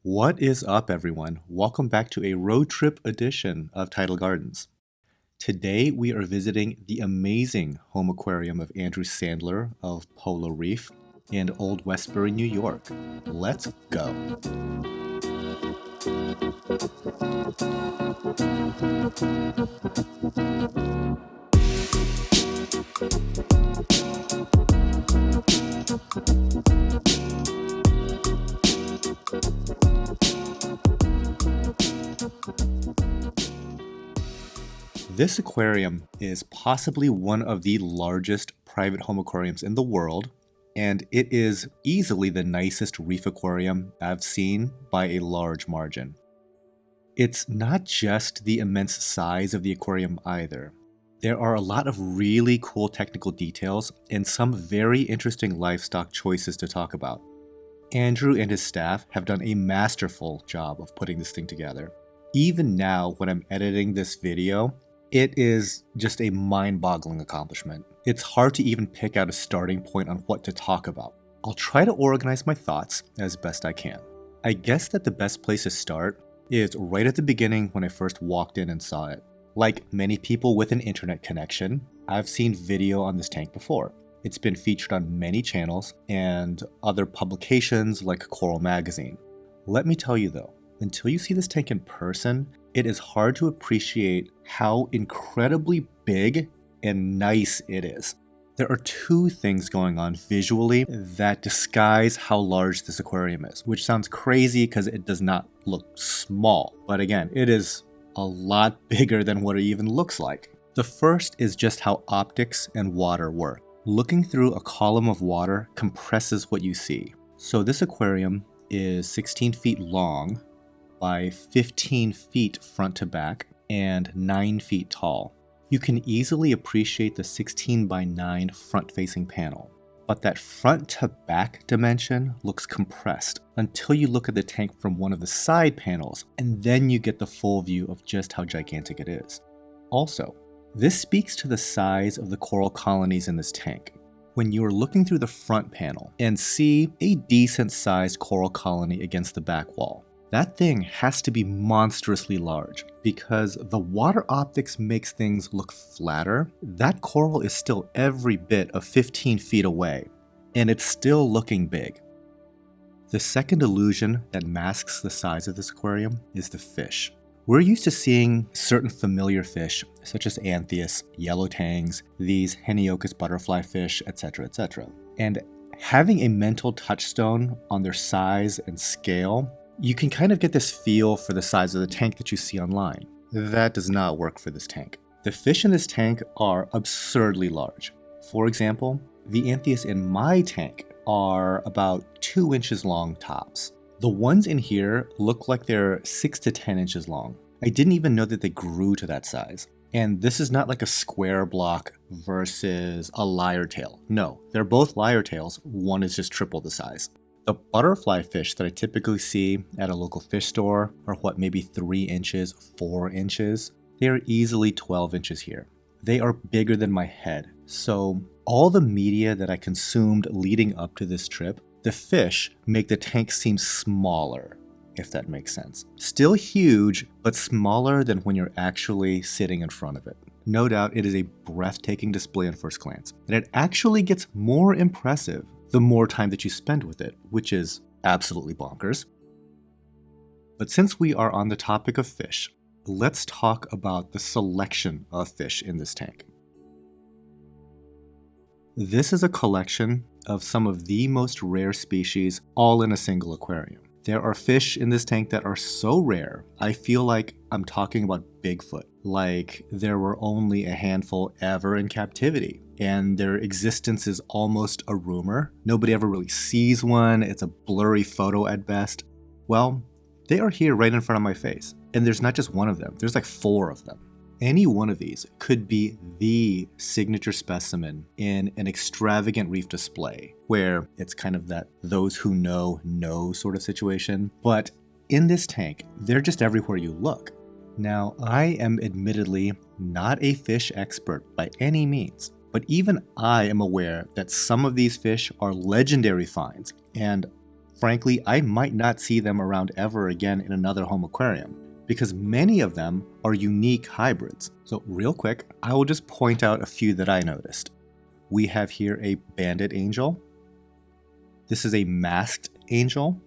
What is up, everyone? Welcome back to a road trip edition of Tidal Gardens. Today, we are visiting the amazing home aquarium of Andrew Sandler of Polo Reef in Old Westbury, New York. Let's go. This aquarium is possibly one of the largest private home aquariums in the world, and it is easily the nicest reef aquarium I've seen by a large margin. It's not just the immense size of the aquarium either. There are a lot of really cool technical details and some very interesting livestock choices to talk about. Andrew and his staff have done a masterful job of putting this thing together. Even now, when I'm editing this video, it is just a mind-boggling accomplishment. It's hard to even pick out a starting point on what to talk about. I'll try to organize my thoughts as best I can. I guess that the best place to start is right at the beginning when I first walked in and saw it. Like many people with an internet connection, I've seen video on this tank before. It's been featured on many channels and other publications like Coral Magazine. Let me tell you though, until you see this tank in person, it is hard to appreciate how incredibly big and nice it is. There are two things going on visually that disguise how large this aquarium is, which sounds crazy because it does not look small. But again, it is a lot bigger than what it even looks like. The first is just how optics and water work. Looking through a column of water compresses what you see. So this aquarium is 16 feet long by 15 feet front to back and 9 feet tall. You can easily appreciate the 16 by 9 front-facing panel, but that front to back dimension looks compressed until you look at the tank from one of the side panels, and then you get the full view of just how gigantic it is. Also, this speaks to the size of the coral colonies in this tank. When you are looking through the front panel and see a decent-sized coral colony against the back wall, that thing has to be monstrously large because the water optics makes things look flatter. That coral is still every bit of 15 feet away, and it's still looking big. The second illusion that masks the size of this aquarium is the fish. We're used to seeing certain familiar fish, such as anthias, yellow tangs, these Heniochus butterfly fish, etc., etc. And having a mental touchstone on their size and scale, you can kind of get this feel for the size of the tank that you see online. That does not work for this tank. The fish in this tank are absurdly large. For example, the anthias in my tank are about 2 inches long tops. The ones in here look like they're 6 to 10 inches long. I didn't even know that they grew to that size. And this is not like a square block versus a lyre tail. No, they're both lyre tails. One is just triple the size. The butterfly fish that I typically see at a local fish store are maybe 3 inches, 4 inches. They are easily 12 inches here. They are bigger than my head. So all the media that I consumed leading up to this trip, the fish make the tank seem smaller, if that makes sense. Still huge, but smaller than when you're actually sitting in front of it. No doubt it is a breathtaking display on first glance, and it actually gets more impressive the more time that you spend with it, which is absolutely bonkers. But since we are on the topic of fish, let's talk about the selection of fish in this tank. This is a collection of some of the most rare species all in a single aquarium. There are fish in this tank that are so rare, I feel like I'm talking about Bigfoot, like there were only a handful ever in captivity, and their existence is almost a rumor. Nobody ever really sees one, it's a blurry photo at best. Well, they are here right in front of my face, and there's not just one of them, there's like 4 of them. Any one of these could be the signature specimen in an extravagant reef display, where it's kind of that those who know sort of situation. But in this tank, they're just everywhere you look. Now, I am admittedly not a fish expert by any means, but even I am aware that some of these fish are legendary finds, and frankly, I might not see them around ever again in another home aquarium, because many of them are unique hybrids. So real quick, I will just point out a few that I noticed. We have here a banded angel. This is a masked angel.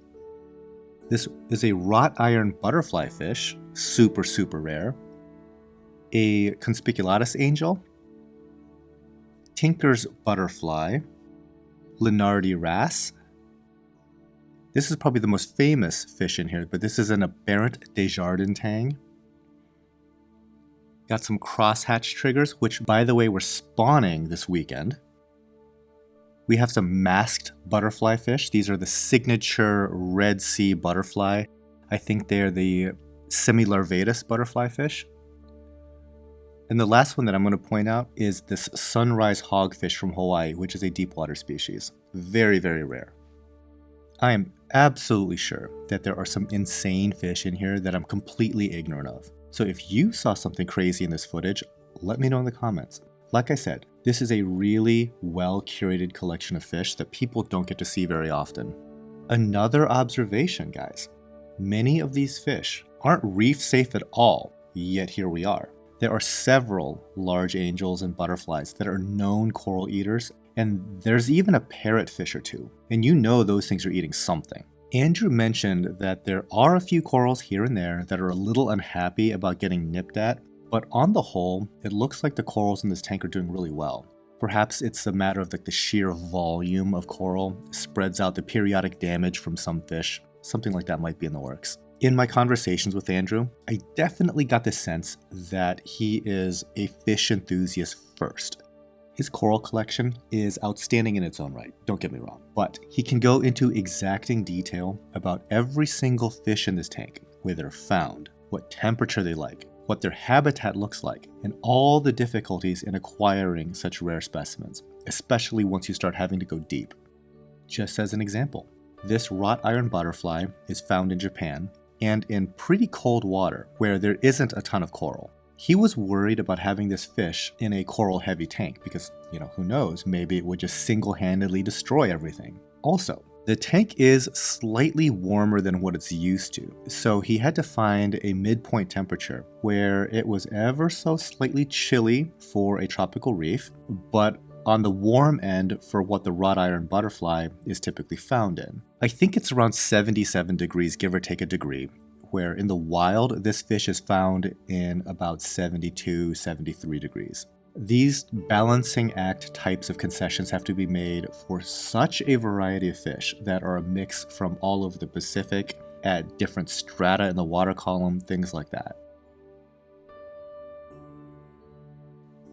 This is a wrought iron butterfly fish, super rare. A conspiculatus angel. Tinker's butterfly. Linardi wrasse. This is probably the most famous fish in here, but this is an aberrant Desjardins tang. Got some crosshatch triggers, which by the way were spawning this weekend. We have some masked butterfly fish. These are the signature Red Sea butterfly. I think they're the semi-larvatus butterfly fish. And the last one that I'm going to point out is this sunrise hogfish from Hawaii, which is a deep water species. Very rare. I am absolutely sure that there are some insane fish in here that I'm completely ignorant of. So if you saw something crazy in this footage, let me know in the comments. Like I said, this is a really well-curated collection of fish that people don't get to see very often. Another observation, guys. Many of these fish aren't reef safe at all, yet here we are. There are several large angels and butterflies that are known coral eaters, and there's even a parrotfish or two, and you know those things are eating something. Andrew mentioned that there are a few corals here and there that are a little unhappy about getting nipped at, but on the whole, it looks like the corals in this tank are doing really well. Perhaps it's a matter of the sheer volume of coral spreads out the periodic damage from some fish. Something like that might be in the works. In my conversations with Andrew, I definitely got the sense that he is a fish enthusiast first. His coral collection is outstanding in its own right, don't get me wrong, but he can go into exacting detail about every single fish in this tank, where they're found, what temperature they like, what their habitat looks like, and all the difficulties in acquiring such rare specimens, especially once you start having to go deep. Just as an example, this wrought iron butterfly is found in Japan, and in pretty cold water where there isn't a ton of coral. He was worried about having this fish in a coral-heavy tank because, who knows, maybe it would just single-handedly destroy everything. Also, the tank is slightly warmer than what it's used to, so he had to find a midpoint temperature where it was ever so slightly chilly for a tropical reef, but on the warm end for what the wrought iron butterfly is typically found in. I think it's around 77 degrees, give or take a degree, where in the wild, this fish is found in about 72, 73 degrees. These balancing act types of concessions have to be made for such a variety of fish that are a mix from all over the Pacific, at different strata in the water column, things like that.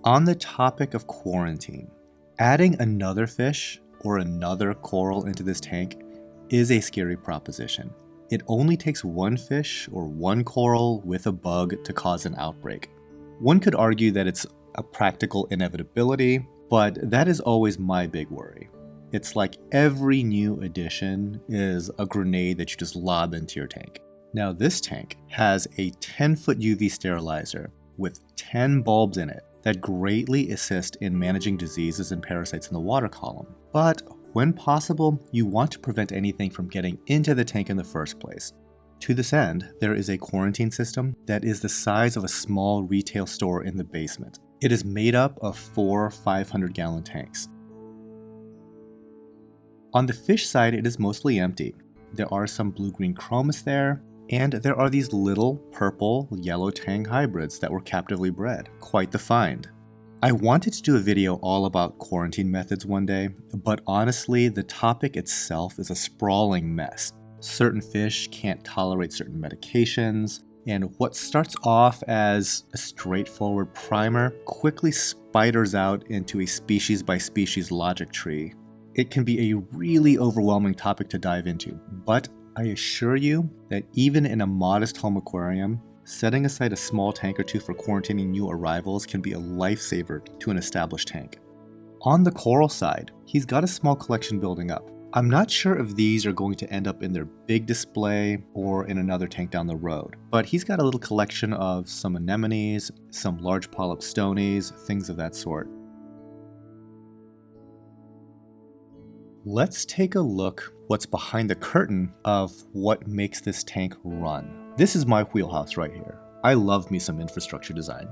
On the topic of quarantine, adding another fish or another coral into this tank is a scary proposition. It only takes one fish or one coral with a bug to cause an outbreak. One could argue that it's a practical inevitability, but that is always my big worry. It's like every new addition is a grenade that you just lob into your tank. Now this tank has a 10-foot UV sterilizer with 10 bulbs in it that greatly assist in managing diseases and parasites in the water column. But when possible, you want to prevent anything from getting into the tank in the first place. To this end, there is a quarantine system that is the size of a small retail store in the basement. It is made up of 4 500-gallon tanks. On the fish side, it is mostly empty. There are some blue-green chromis there, and there are these little purple yellow tang hybrids that were captively bred. Quite the find. I wanted to do a video all about quarantine methods one day, but honestly, the topic itself is a sprawling mess. Certain fish can't tolerate certain medications, and what starts off as a straightforward primer quickly spiders out into a species-by-species logic tree. It can be a really overwhelming topic to dive into, but I assure you that even in a modest home aquarium, setting aside a small tank or two for quarantining new arrivals can be a lifesaver to an established tank. On the coral side, he's got a small collection building up. I'm not sure if these are going to end up in their big display or in another tank down the road, but he's got a little collection of some anemones, some large polyp stonies, things of that sort. Let's take a look what's behind the curtain of what makes this tank run. This is my wheelhouse right here. I love me some infrastructure design.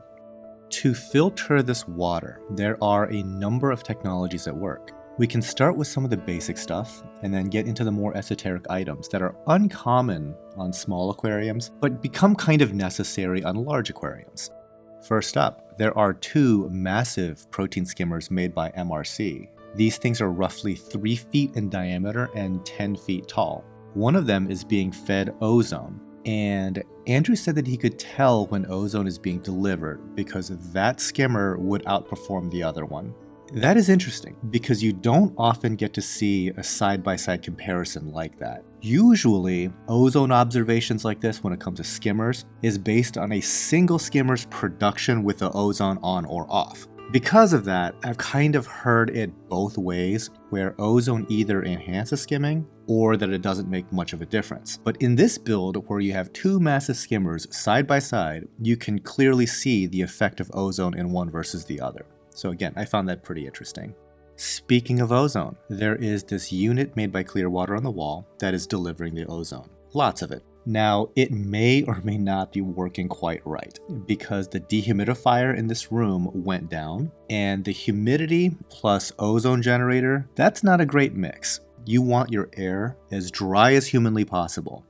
To filter this water, there are a number of technologies at work. We can start with some of the basic stuff and then get into the more esoteric items that are uncommon on small aquariums, but become kind of necessary on large aquariums. First up, there are two massive protein skimmers made by MRC. These things are roughly 3 feet in diameter and 10 feet tall. One of them is being fed ozone, and Andrew said that he could tell when ozone is being delivered because that skimmer would outperform the other one. That is interesting because you don't often get to see a side-by-side comparison like that. Usually, ozone observations like this when it comes to skimmers is based on a single skimmer's production with the ozone on or off. Because of that, I've kind of heard it both ways, where ozone either enhances skimming or that it doesn't make much of a difference. But in this build, where you have two massive skimmers side by side, you can clearly see the effect of ozone in one versus the other. So again, I found that pretty interesting. Speaking of ozone, there is this unit made by Clearwater on the wall that is delivering the ozone. Lots of it. Now, it may or may not be working quite right because the dehumidifier in this room went down, and the humidity plus ozone generator, that's not a great mix. You want your air as dry as humanly possible.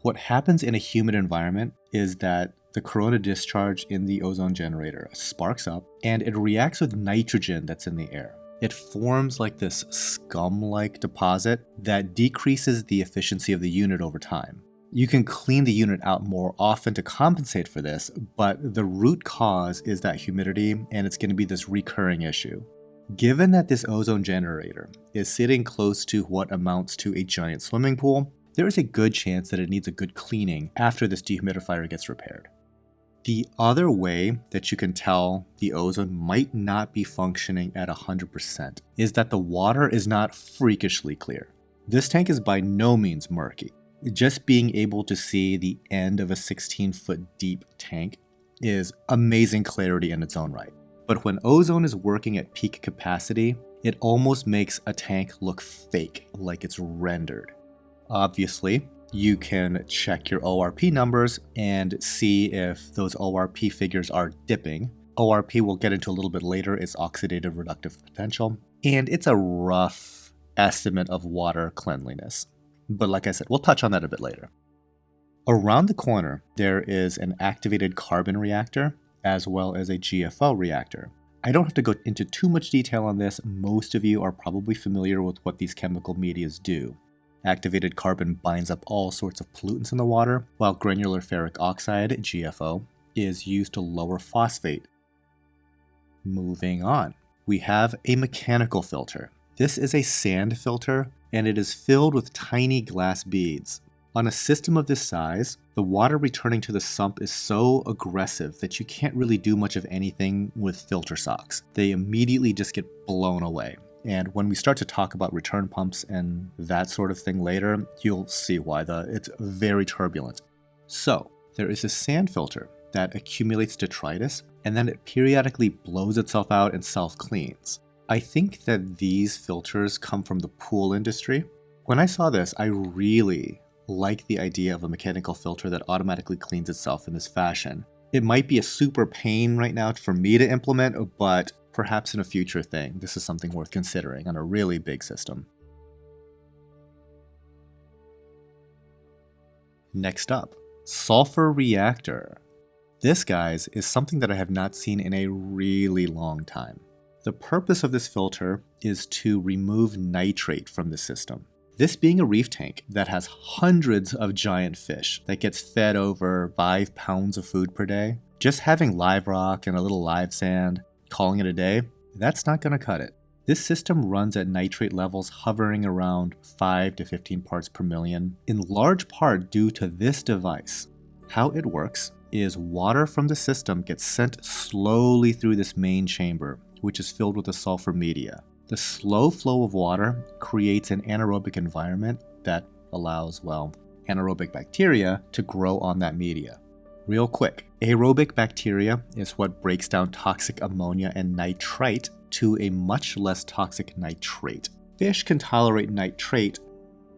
What happens in a humid environment is that the corona discharge in the ozone generator sparks up and it reacts with nitrogen that's in the air. It forms like this scum-like deposit that decreases the efficiency of the unit over time. You can clean the unit out more often to compensate for this, but the root cause is that humidity, and it's going to be this recurring issue. Given that this ozone generator is sitting close to what amounts to a giant swimming pool, there is a good chance that it needs a good cleaning after this dehumidifier gets repaired. The other way that you can tell the ozone might not be functioning at 100% is that the water is not freakishly clear. This tank is by no means murky. Just being able to see the end of a 16-foot deep tank is amazing clarity in its own right. But when ozone is working at peak capacity, it almost makes a tank look fake, like it's rendered. Obviously, you can check your ORP numbers and see if those ORP figures are dipping. ORP we'll get into a little bit later is oxidative reductive potential, and it's a rough estimate of water cleanliness. But like I said, we'll touch on that a bit later. Around the corner, there is an activated carbon reactor as well as a GFO reactor. I don't have to go into too much detail on this. Most of you are probably familiar with what these chemical medias do. Activated carbon binds up all sorts of pollutants in the water, while granular ferric oxide, GFO, is used to lower phosphate. Moving on, we have a mechanical filter. This is a sand filter, and it is filled with tiny glass beads. On a system of this size, the water returning to the sump is so aggressive that you can't really do much of anything with filter socks. They immediately just get blown away. And when we start to talk about return pumps and that sort of thing later, you'll see why it's very turbulent. So there is a sand filter that accumulates detritus, and then it periodically blows itself out and self-cleans. I think that these filters come from the pool industry. When I saw this, I really like the idea of a mechanical filter that automatically cleans itself in this fashion. It might be a super pain right now for me to implement, but perhaps in a future thing, this is something worth considering on a really big system. Next up, Sulfur Reactor. This, guys, is something that I have not seen in a really long time. The purpose of this filter is to remove nitrate from the system. This being a reef tank that has hundreds of giant fish that gets fed over 5 pounds of food per day, just having live rock and a little live sand, calling it a day, that's not going to cut it. This system runs at nitrate levels hovering around 5 to 15 parts per million, in large part due to this device. How it works is water from the system gets sent slowly through this main chamber, which is filled with a sulfur media. The slow flow of water creates an anaerobic environment that allows, anaerobic bacteria to grow on that media. Real quick, aerobic bacteria is what breaks down toxic ammonia and nitrite to a much less toxic nitrate. Fish can tolerate nitrate.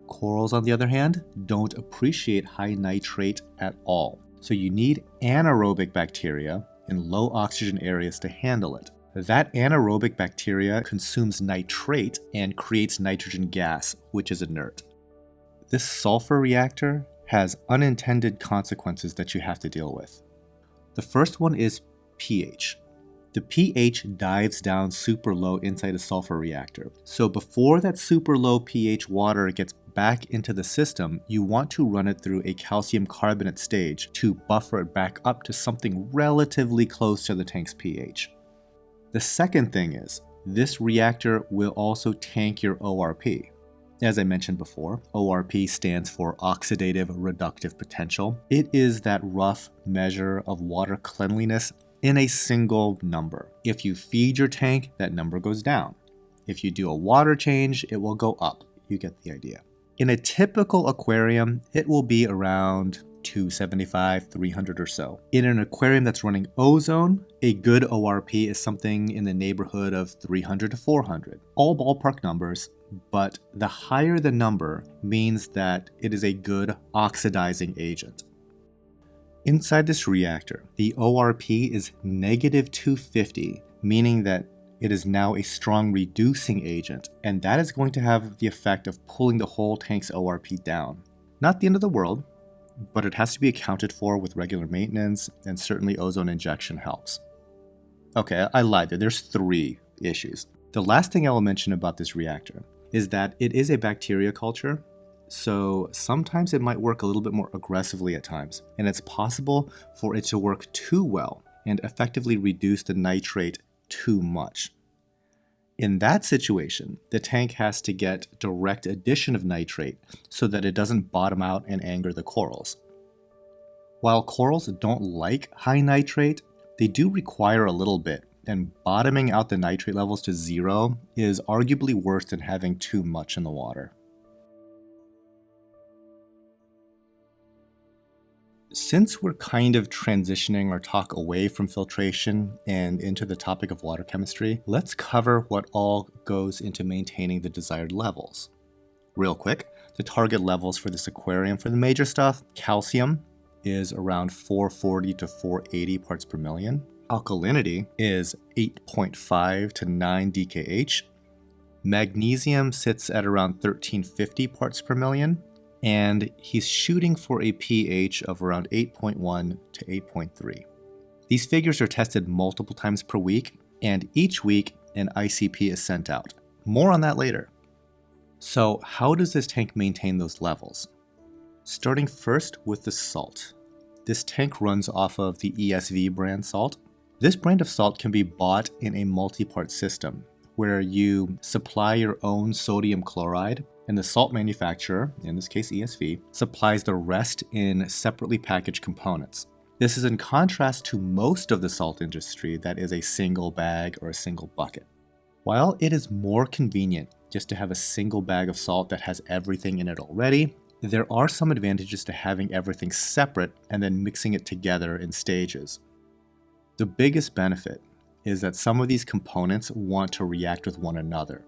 Corals, on the other hand, don't appreciate high nitrate at all. So you need anaerobic bacteria in low oxygen areas to handle it. That anaerobic bacteria consumes nitrate and creates nitrogen gas, which is inert. This sulfur reactor has unintended consequences that you have to deal with. The first one is pH. The pH dives down super low inside a sulfur reactor. So before that super low pH water gets back into the system, you want to run it through a calcium carbonate stage to buffer it back up to something relatively close to the tank's pH. The second thing is, this reactor will also tank your ORP. As I mentioned before, ORP stands for oxidative reductive potential. It is that rough measure of water cleanliness in a single number. If you feed your tank, that number goes down. If you do a water change, it will go up. You get the idea. In a typical aquarium, it will be around 275, 300 or so. In an aquarium that's running ozone, a good ORP is something in the neighborhood of 300 to 400. All ballpark numbers, but the higher the number means that it is a good oxidizing agent. Inside this reactor, the ORP is negative 250, meaning that it is now a strong reducing agent, and that is going to have the effect of pulling the whole tank's ORP down. Not the end of the world, but it has to be accounted for with regular maintenance, and certainly ozone injection helps. Okay, I lied there. There's 3 issues. The last thing I will mention about this reactor is that it is a bacteria culture, so sometimes it might work a little bit more aggressively at times, and it's possible for it to work too well and effectively reduce the nitrate too much. In that situation, the tank has to get direct addition of nitrate so that it doesn't bottom out and anger the corals. While corals don't like high nitrate, they do require a little bit, and bottoming out the nitrate levels to 0 is arguably worse than having too much in the water. Since we're kind of transitioning our talk away from filtration and into the topic of water chemistry, let's cover what all goes into maintaining the desired levels. Real quick, the target levels for this aquarium for the major stuff, calcium is around 440 to 480 parts per million. Alkalinity is 8.5 to 9 dkh. Magnesium sits at around 1350 parts per million. And he's shooting for a pH of around 8.1 to 8.3. These figures are tested multiple times per week, and each week an ICP is sent out. More on that later. So how does this tank maintain those levels? Starting first with the salt. This tank runs off of the ESV brand salt. This brand of salt can be bought in a multi-part system, where you supply your own sodium chloride, and the salt manufacturer, in this case ESV, supplies the rest in separately packaged components. This is in contrast to most of the salt industry that is a single bag or a single bucket. While it is more convenient just to have a single bag of salt that has everything in it already, there are some advantages to having everything separate and then mixing it together in stages. The biggest benefit is that some of these components want to react with one another.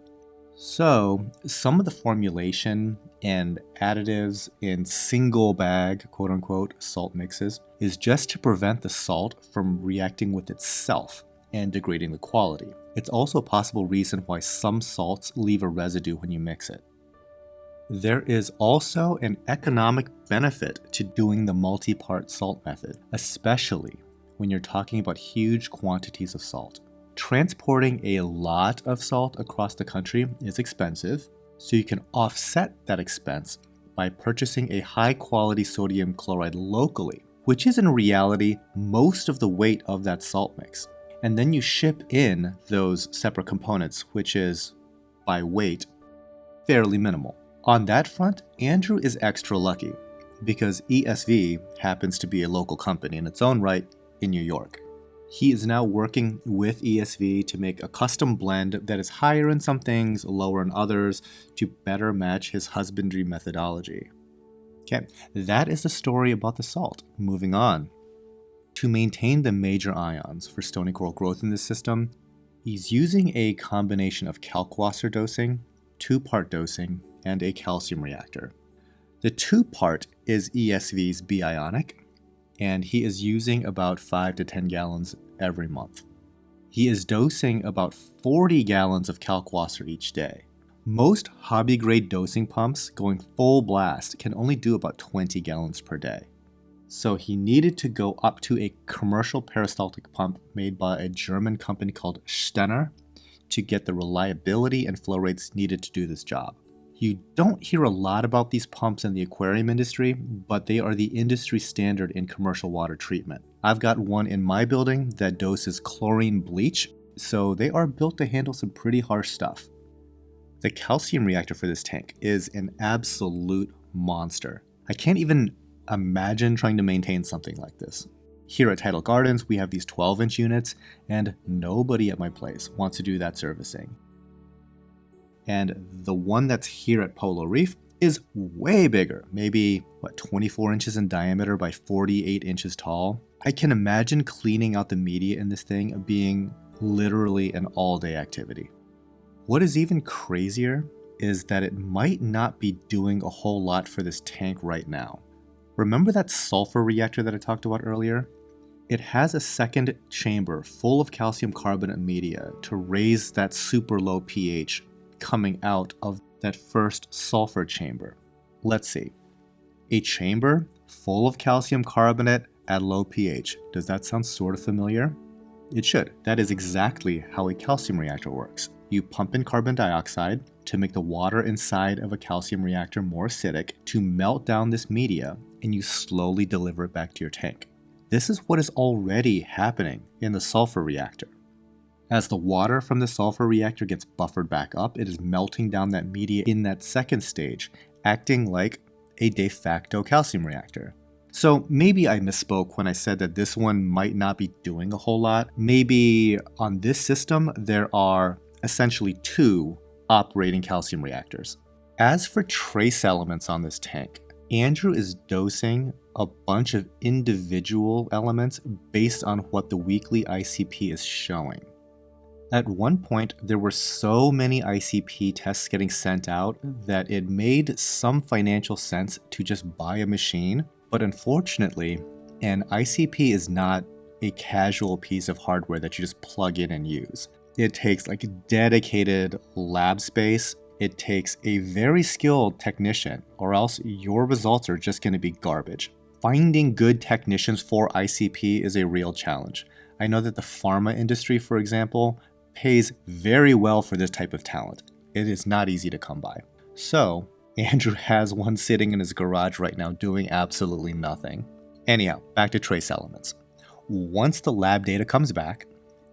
So, some of the formulation and additives in single bag, quote unquote, salt mixes is just to prevent the salt from reacting with itself and degrading the quality. It's also a possible reason why some salts leave a residue when you mix it. There is also an economic benefit to doing the multi-part salt method, especially when you're talking about huge quantities of salt. Transporting a lot of salt across the country is expensive, so you can offset that expense by purchasing a high-quality sodium chloride locally, which is in reality most of the weight of that salt mix. And then you ship in those separate components, which is, by weight, fairly minimal. On that front, Andrew is extra lucky, because ESV happens to be a local company in its own right in New York. He is now working with ESV to make a custom blend that is higher in some things, lower in others, to better match his husbandry methodology. Okay, that is the story about the salt. Moving on. To maintain the major ions for stony coral growth in this system, he's using a combination of kalkwasser dosing, 2-part dosing, and a calcium reactor. The 2-part is ESV's bionic, and he is using about 5 to 10 gallons every month. He is dosing about 40 gallons of kalkwasser each day. Most hobby-grade dosing pumps going full blast can only do about 20 gallons per day. So he needed to go up to a commercial peristaltic pump made by a German company called Sandler to get the reliability and flow rates needed to do this job. You don't hear a lot about these pumps in the aquarium industry, but they are the industry standard in commercial water treatment. I've got one in my building that doses chlorine bleach, so they are built to handle some pretty harsh stuff. The calcium reactor for this tank is an absolute monster. I can't even imagine trying to maintain something like this. Here at Tidal Gardens, we have these 12-inch units, and nobody at my place wants to do that servicing. And the one that's here at Polo Reef is way bigger, maybe 24 inches in diameter by 48 inches tall. I can imagine cleaning out the media in this thing being literally an all-day activity. What is even crazier is that it might not be doing a whole lot for this tank right now. Remember that sulfur reactor that I talked about earlier? It has a second chamber full of calcium carbonate media to raise that super low pH coming out of that first sulfur chamber. Let's see. A chamber full of calcium carbonate at low pH. Does that sound sort of familiar? It should. That is exactly how a calcium reactor works. You pump in carbon dioxide to make the water inside of a calcium reactor more acidic to melt down this media, and you slowly deliver it back to your tank. This is what is already happening in the sulfur reactor. As the water from the sulfur reactor gets buffered back up, it is melting down that media in that second stage, acting like a de facto calcium reactor. So maybe I misspoke when I said that this one might not be doing a whole lot. Maybe on this system, there are essentially 2 operating calcium reactors. As for trace elements on this tank, Andrew is dosing a bunch of individual elements based on what the weekly ICP is showing. At one point, there were so many ICP tests getting sent out that it made some financial sense to just buy a machine, but unfortunately, an ICP is not a casual piece of hardware that you just plug in and use. It takes like dedicated lab space. It takes a very skilled technician, or else your results are just going to be garbage. Finding good technicians for ICP is a real challenge. I know that the pharma industry, for example, pays very well for this type of talent. It is not easy to come by. So, Andrew has one sitting in his garage right now doing absolutely nothing. Anyhow, back to trace elements. Once the lab data comes back,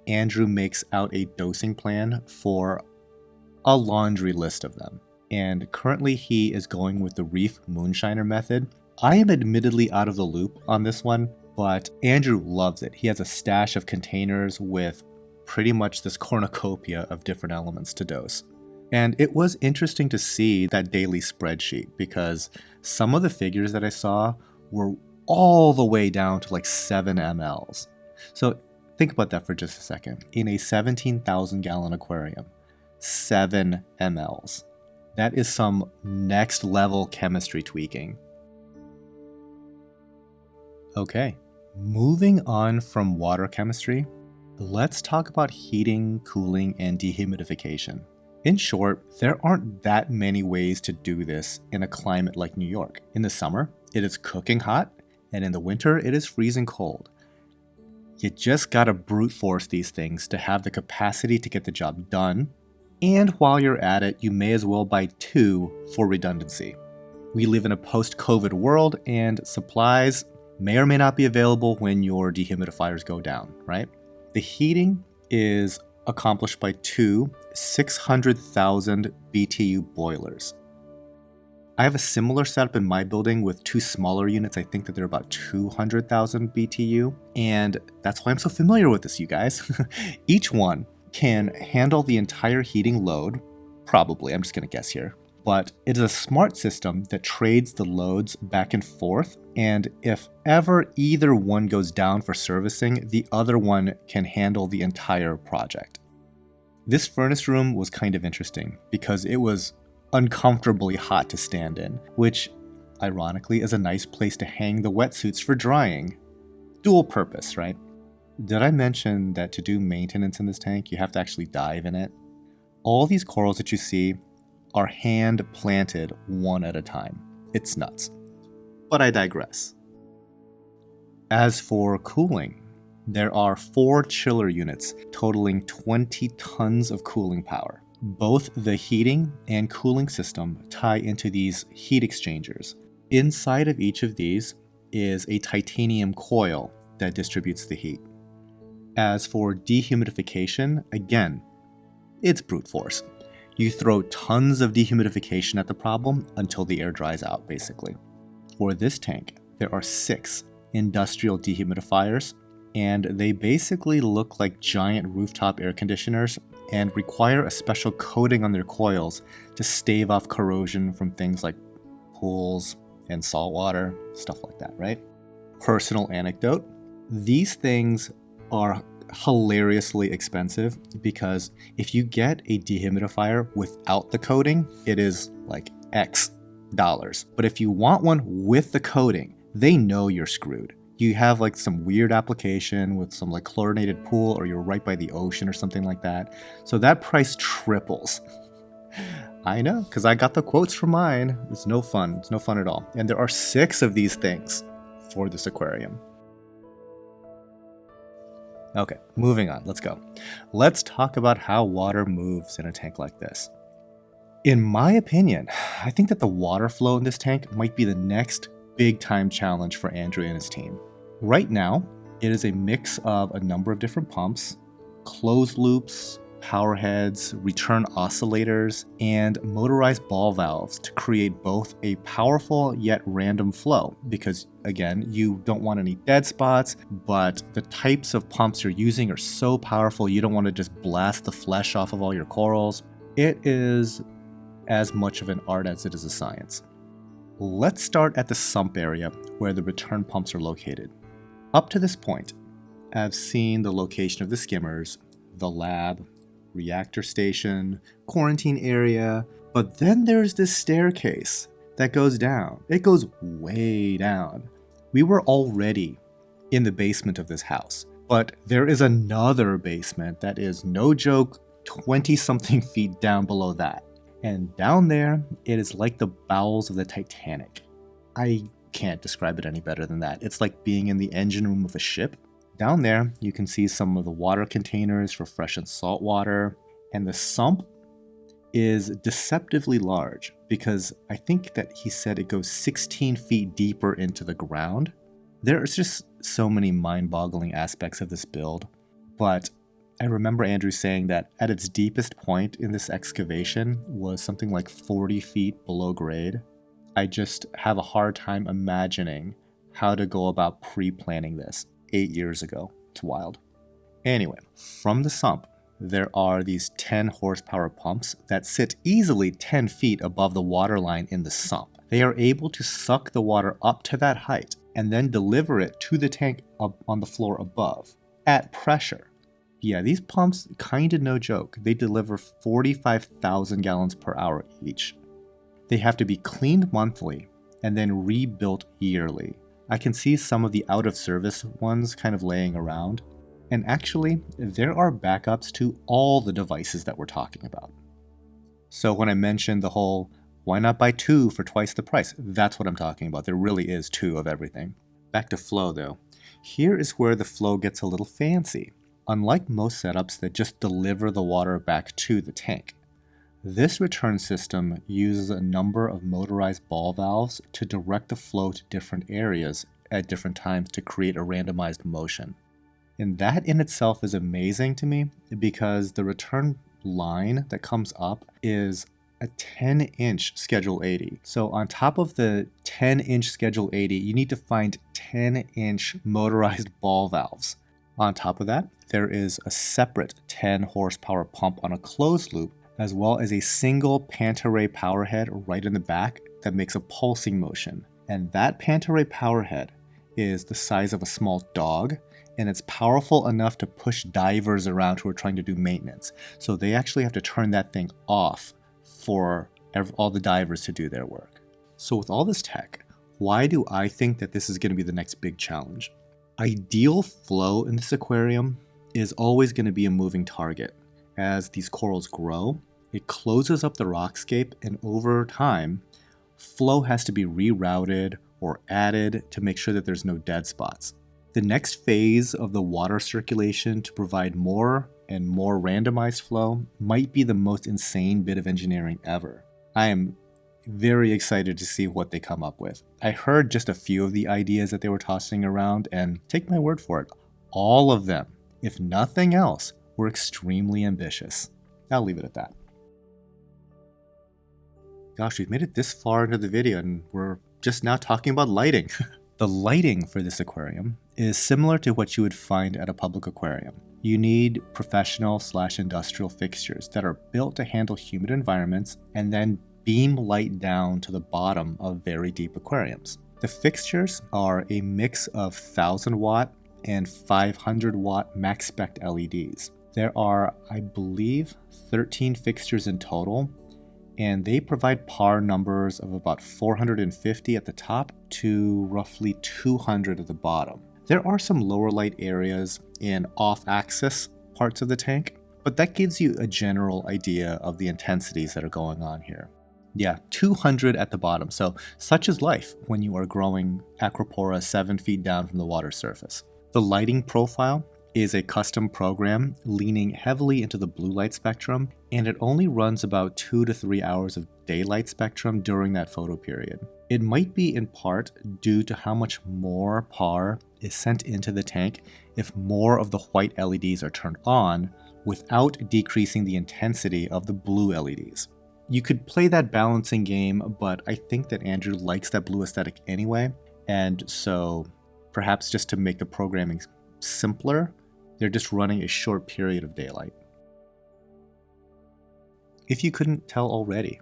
Andrew makes out a dosing plan for a laundry list of them. And currently he is going with the Reef Moonshiner method. I am admittedly out of the loop on this one, but Andrew loves it. He has a stash of containers with pretty much this cornucopia of different elements to dose. And it was interesting to see that daily spreadsheet because some of the figures that I saw were all the way down to like 7 mLs. So think about that for just a second. In a 17,000 gallon aquarium, 7 mLs. That is some next level chemistry tweaking. Okay, moving on from water chemistry, let's talk about heating, cooling, and dehumidification. In short, there aren't that many ways to do this in a climate like New York. In the summer, it is cooking hot, and in the winter, it is freezing cold. You just gotta brute force these things to have the capacity to get the job done, and while you're at it, you may as well buy 2 for redundancy. We live in a post-COVID world, and supplies may or may not be available when your dehumidifiers go down, right? The heating is accomplished by 2 600,000 BTU boilers. I have a similar setup in my building with 2 smaller units. I think that they're about 200,000 BTU, and that's why I'm so familiar with this, you guys. Each one can handle the entire heating load, probably, I'm just gonna guess here. But it is a smart system that trades the loads back and forth, and if ever either one goes down for servicing, the other one can handle the entire project. This furnace room was kind of interesting because it was uncomfortably hot to stand in, which ironically is a nice place to hang the wetsuits for drying. Dual purpose, right? Did I mention that to do maintenance in this tank, you have to actually dive in it? All these corals that you see are hand planted one at a time. It's nuts. But I digress. As for cooling, there are 4 chiller units totaling 20 tons of cooling power. Both the heating and cooling system tie into these heat exchangers. Inside of each of these is a titanium coil that distributes the heat. As for dehumidification, again, it's brute force. You throw tons of dehumidification at the problem until the air dries out, basically. For this tank, there are 6 industrial dehumidifiers, and they basically look like giant rooftop air conditioners and require a special coating on their coils to stave off corrosion from things like pools and saltwater, stuff like that, right? Personal anecdote, these things are hilariously expensive because if you get a dehumidifier without the coating, it is like X dollars. But if you want one with the coating, they know you're screwed. You have like some weird application with some like chlorinated pool, or you're right by the ocean or something like that. So that price triples. I know, because I got the quotes from mine. It's no fun. It's no fun at all. And there are 6 of these things for this aquarium. Okay, moving on. Let's go. Let's talk about how water moves in a tank like this. In my opinion, I think that the water flow in this tank might be the next big time challenge for Andrew and his team. Right now, it is a mix of a number of different pumps, closed loops, power heads, return oscillators, and motorized ball valves to create both a powerful yet random flow because, again, you don't want any dead spots, but the types of pumps you're using are so powerful you don't want to just blast the flesh off of all your corals. It is as much of an art as it is a science. Let's start at the sump area where the return pumps are located. Up to this point, I've seen the location of the skimmers, the lab, reactor station, quarantine area, but then there's this staircase that goes down. It goes way down. We were already in the basement of this house, but there is another basement that is, no joke, 20-something feet down below that. And down there, it is like the bowels of the Titanic. I can't describe it any better than that. It's like being in the engine room of a ship. Down there, you can see some of the water containers for fresh and salt water, and the sump is deceptively large because I think that he said it goes 16 feet deeper into the ground. There's just so many mind-boggling aspects of this build, but I remember Andrew saying that at its deepest point in this excavation was something like 40 feet below grade. I just have a hard time imagining how to go about pre-planning this 8 years ago. It's wild. Anyway, from the sump, there are these 10 horsepower pumps that sit easily 10 feet above the water line in the sump. They are able to suck the water up to that height and then deliver it to the tank up on the floor above at pressure. Yeah, these pumps, kinda no joke, they deliver 45,000 gallons per hour each. They have to be cleaned monthly and then rebuilt yearly. I can see some of the out-of-service ones kind of laying around. And actually, there are backups to all the devices that we're talking about. So when I mentioned the whole, why not buy 2 for twice the price? That's what I'm talking about. There really is 2 of everything. Back to flow though. Here is where the flow gets a little fancy. Unlike most setups that just deliver the water back to the tank, this return system uses a number of motorized ball valves to direct the flow to different areas at different times to create a randomized motion. And that in itself is amazing to me because the return line that comes up is a 10-inch Schedule 80. So on top of the 10-inch Schedule 80, you need to find 10-inch motorized ball valves. On top of that, there is a separate 10 horsepower pump on a closed loop, as well as a single Pantaray power head right in the back that makes a pulsing motion. And that Pantaray power head is the size of a small dog, and it's powerful enough to push divers around who are trying to do maintenance. So they actually have to turn that thing off for all the divers to do their work. So with all this tech, why do I think that this is going to be the next big challenge? Ideal flow in this aquarium is always going to be a moving target. As these corals grow, it closes up the rockscape, and over time, flow has to be rerouted or added to make sure that there's no dead spots. The next phase of the water circulation to provide more and more randomized flow might be the most insane bit of engineering ever. I am very excited to see what they come up with. I heard just a few of the ideas that they were tossing around, and take my word for it, all of them, if nothing else, were extremely ambitious. I'll leave it at that. Gosh, we've made it this far into the video and we're just now talking about lighting. The lighting for this aquarium is similar to what you would find at a public aquarium. You need professional/industrial fixtures that are built to handle humid environments and then beam light down to the bottom of very deep aquariums. The fixtures are a mix of 1000 watt and 500 watt max spec LEDs. There are, I believe, 13 fixtures in total, and they provide par numbers of about 450 at the top to roughly 200 at the bottom. There are some lower light areas in off-axis parts of the tank, but that gives you a general idea of the intensities that are going on here. Yeah, 200 at the bottom, so such is life when you are growing Acropora 7 feet down from the water surface. The lighting profile is a custom program leaning heavily into the blue light spectrum, and it only runs about 2 to 3 hours of daylight spectrum during that photo period. It might be in part due to how much more par is sent into the tank if more of the white LEDs are turned on without decreasing the intensity of the blue LEDs. You could play that balancing game, but I think that Andrew likes that blue aesthetic anyway, and so perhaps just to make the programming simpler, they're just running a short period of daylight. If you couldn't tell already,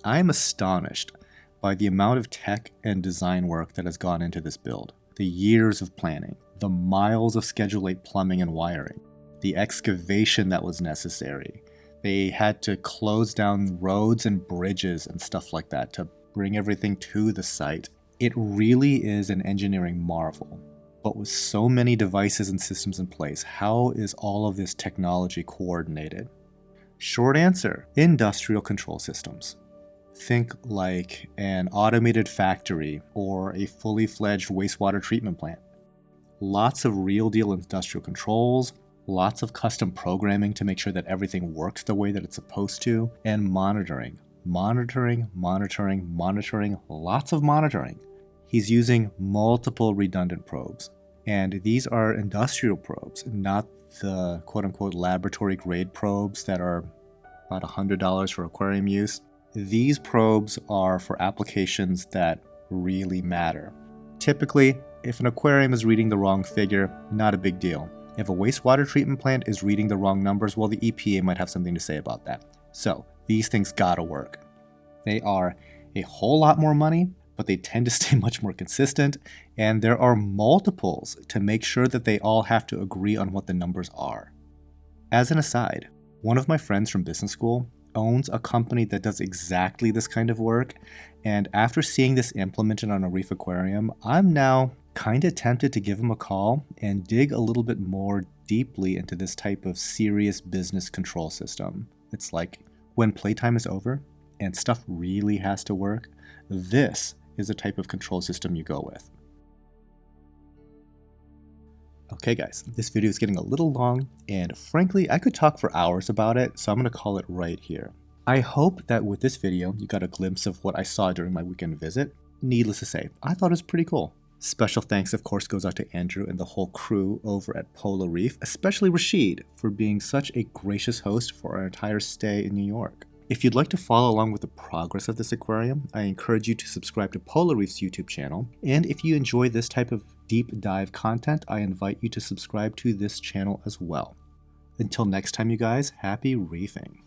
I am astonished by the amount of tech and design work that has gone into this build. The years of planning, the miles of Schedule 8 plumbing and wiring, the excavation that was necessary. They had to close down roads and bridges and stuff like that to bring everything to the site. It really is an engineering marvel. But with so many devices and systems in place, how is all of this technology coordinated? Short answer, industrial control systems. Think like an automated factory or a fully fledged wastewater treatment plant. Lots of real deal industrial controls, lots of custom programming to make sure that everything works the way that it's supposed to, and monitoring, lots of monitoring. He's using multiple redundant probes, and these are industrial probes, not the quote-unquote laboratory grade probes that are about $100 for aquarium use. These probes are for applications that really matter. Typically, if an aquarium is reading the wrong figure, not a big deal. If a wastewater treatment plant is reading the wrong numbers, well, the EPA might have something to say about that. So these things gotta work. They are a whole lot more money, but they tend to stay much more consistent, and there are multiples to make sure that they all have to agree on what the numbers are. As an aside, one of my friends from business school owns a company that does exactly this kind of work, and after seeing this implemented on a reef aquarium, I'm now kind of tempted to give him a call and dig a little bit more deeply into this type of serious business control system. It's like when playtime is over and stuff really has to work, this is the type of control system you go with. Okay guys, this video is getting a little long, and frankly, I could talk for hours about it, so I'm going to call it right here. I hope that with this video, you got a glimpse of what I saw during my weekend visit. Needless to say, I thought it was pretty cool. Special thanks, of course, goes out to Andrew and the whole crew over at Polo Reef, especially Rashid, for being such a gracious host for our entire stay in New York. If you'd like to follow along with the progress of this aquarium, I encourage you to subscribe to Polo Reef's YouTube channel, and if you enjoy this type of deep dive content, I invite you to subscribe to this channel as well. Until next time, you guys, happy reefing!